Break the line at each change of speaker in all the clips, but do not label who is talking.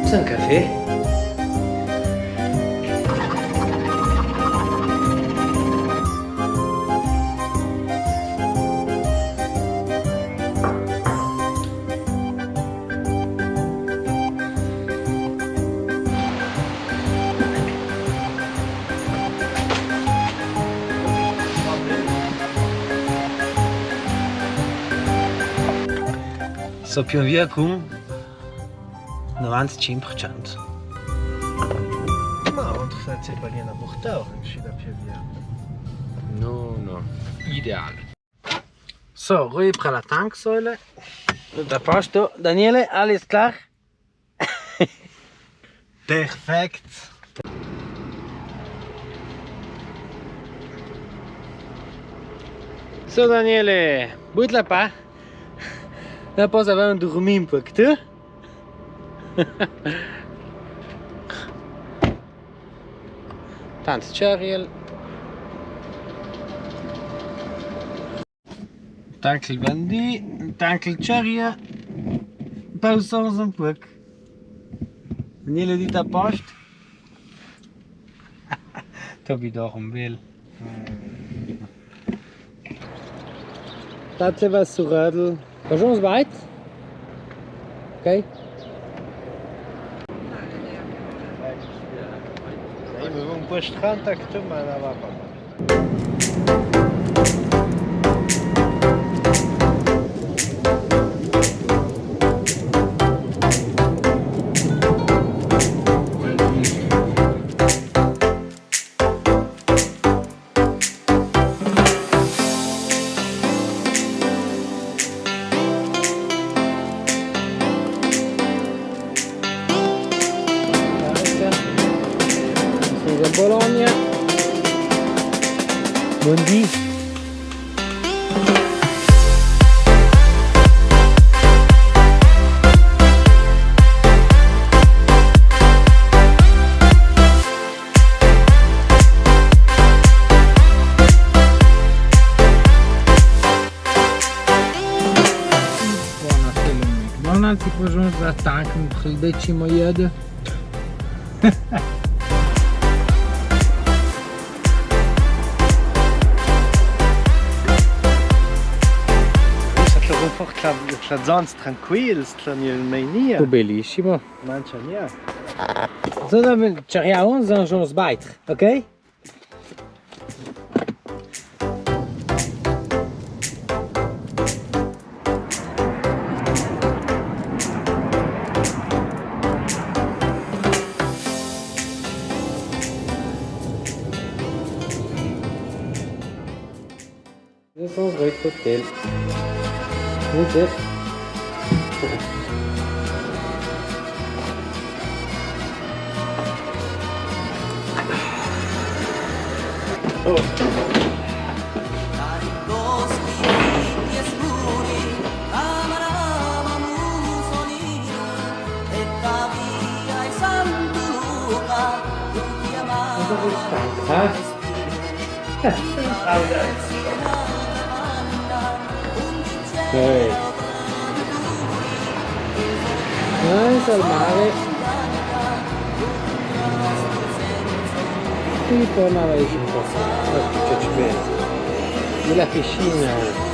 C'est un café. So più via con 95%.
Ma on trouve ça pas bien à porteur, je suis più via.
No, no, ideale. So, riepra la tanksäule. Tutto a posto. Daniele, alles klar?
Perfekt.
So Daniele, bout la pas. La pause aveva dormit un peu, tu? Tanto cereal. Tank il bandì, tank il cereal. Pausons un peu. Daniele dit a post. Tobi dorm will. Tatle was zu Radl. Was uns weit? Okay.
We vont pas strand tak tu ma na va pas.
Bologna. Buondì. McDonald's i pożąd za tankiem chlebeci mojedy.
Sonst tranquillo, straniero.
Bellissimo.
Mangia mia.
So, dan cerchiamo un sbite, ok? Dit is ons hotel. Niet dit. Okay. Nice al mare. Qui tornava a un po'. Aspetta, ci vedo. La piscina.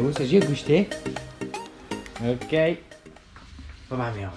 Hoe is je gusté? Ok. Mamma mia.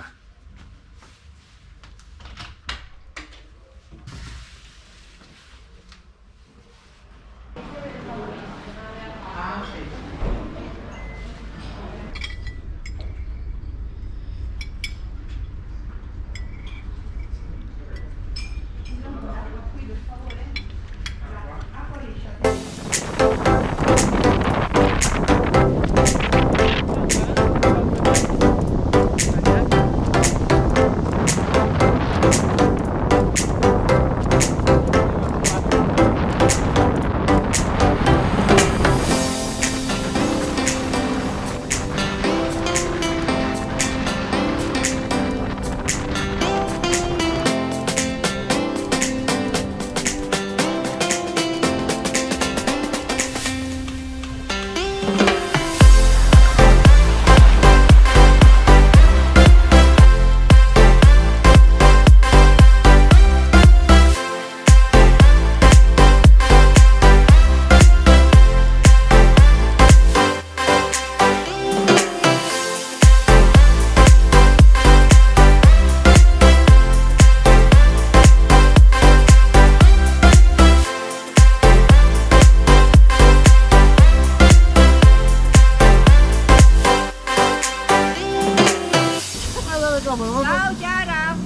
Ciao Chiara!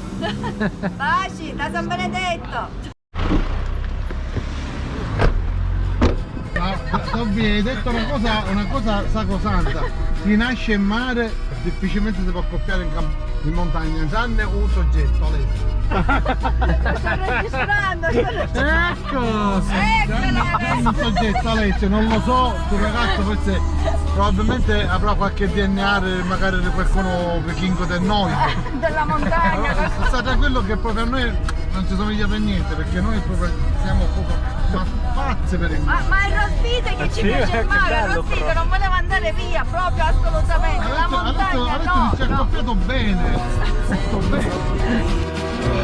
Baci da San Benedetto!
Tobi, hai detto una cosa sacrosanta. Chi nasce in mare difficilmente si può accoppiare in montagna, tranne un soggetto, lei.
Sto registrando!
Ecco!
Un soggetto, Alessio, non lo so, tuo ragazzo forse probabilmente avrà qualche DNA magari di qualcuno vichingo del noi.
Della montagna!
Sta tranquillo che proprio a noi non ci somiglia per niente, perché noi proprio siamo proprio pazze per il mare.
Ma il rospite che ci piace il mare, il rospite non voleva andare via proprio assolutamente, la montagna
Adesso ci ha accoppiato bene, tutto bene.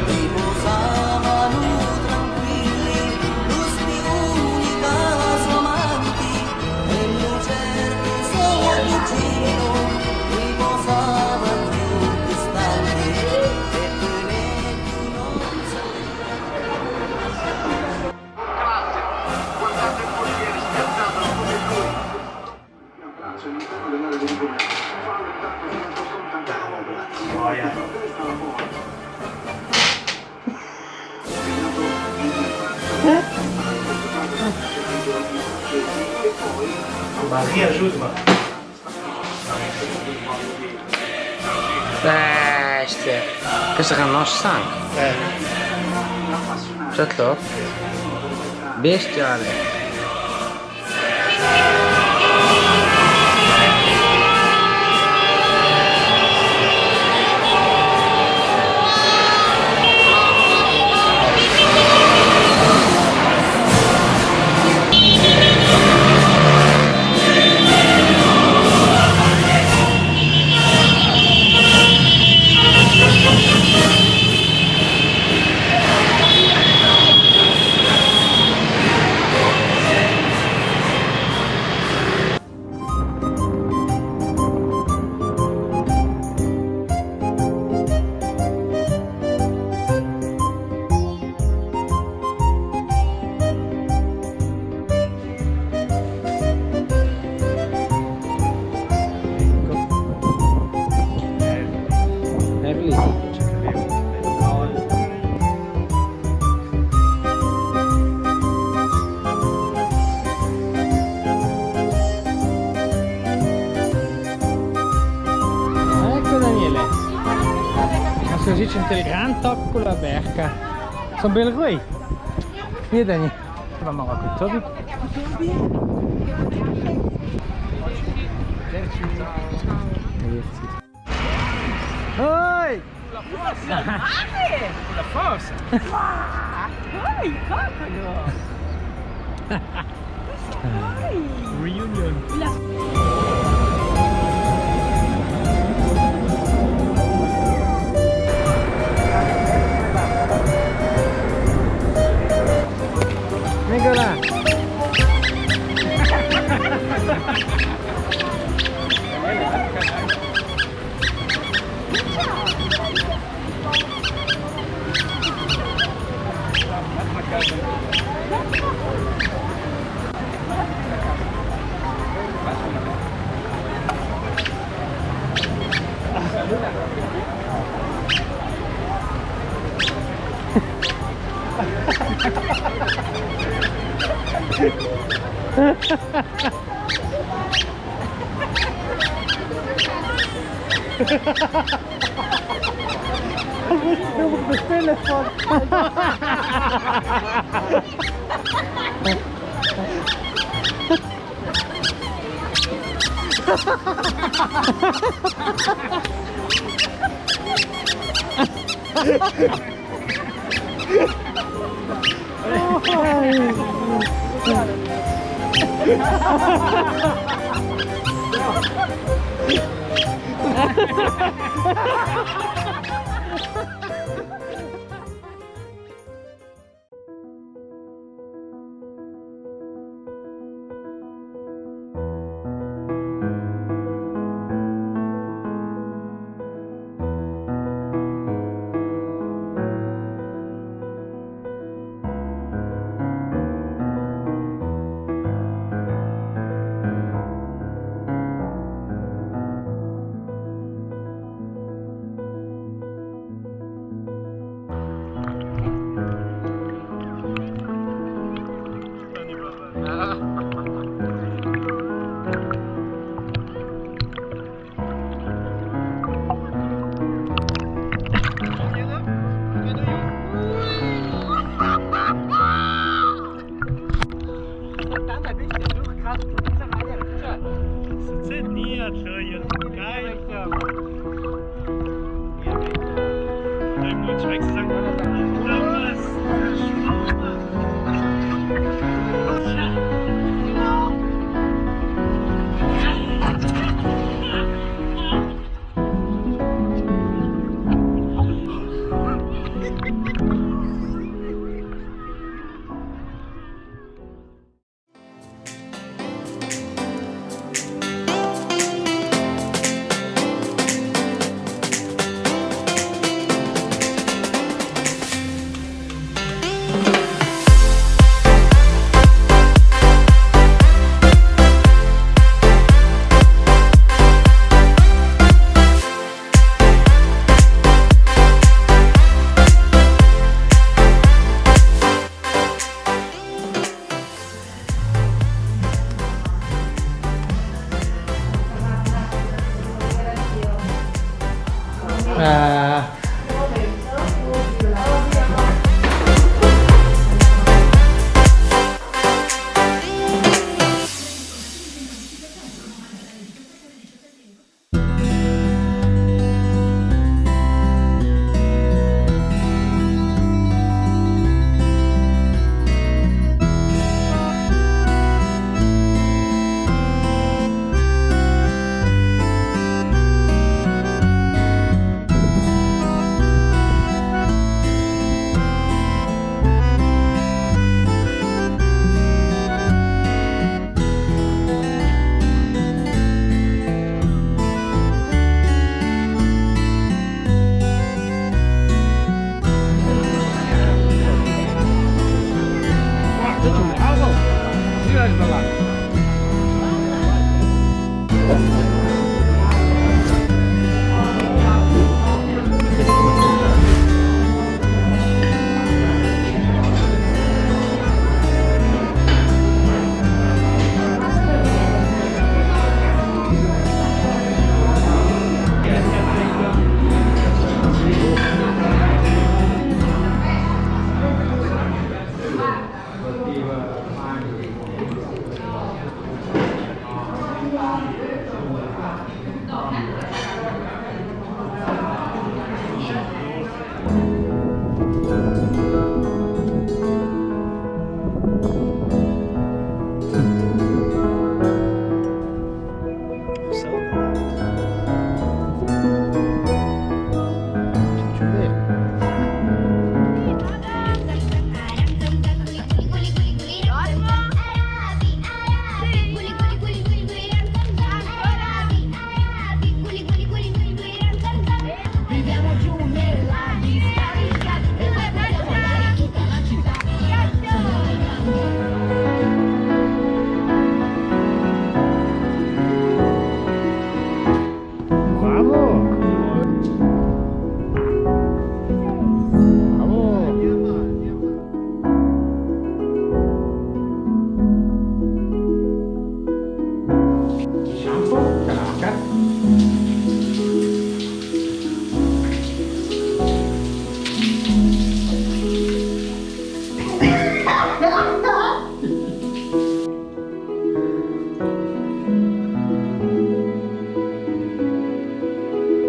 Riposavano tranquilli, giusti unica amanti, e lucerte suo cugino riposava più distanti, e più non
Grazie, guardate il portiere spiazzato come lui. Un abbraccio all'interno dell'area di rigore. Fallo intanto diventa scontaneo. Questa la buona.
Maria, aiuto.
Beste. Questa è una stanca. Certo? Bestiale. Così c'è un gran tocco con la berca. Sono belli qui. Via Dani. Vamo qua con Tobi. Oi! La forza! La forza!
Oi, cocolo!
Reunion. Eccola! De spelen van.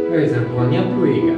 Questa è buona puiga.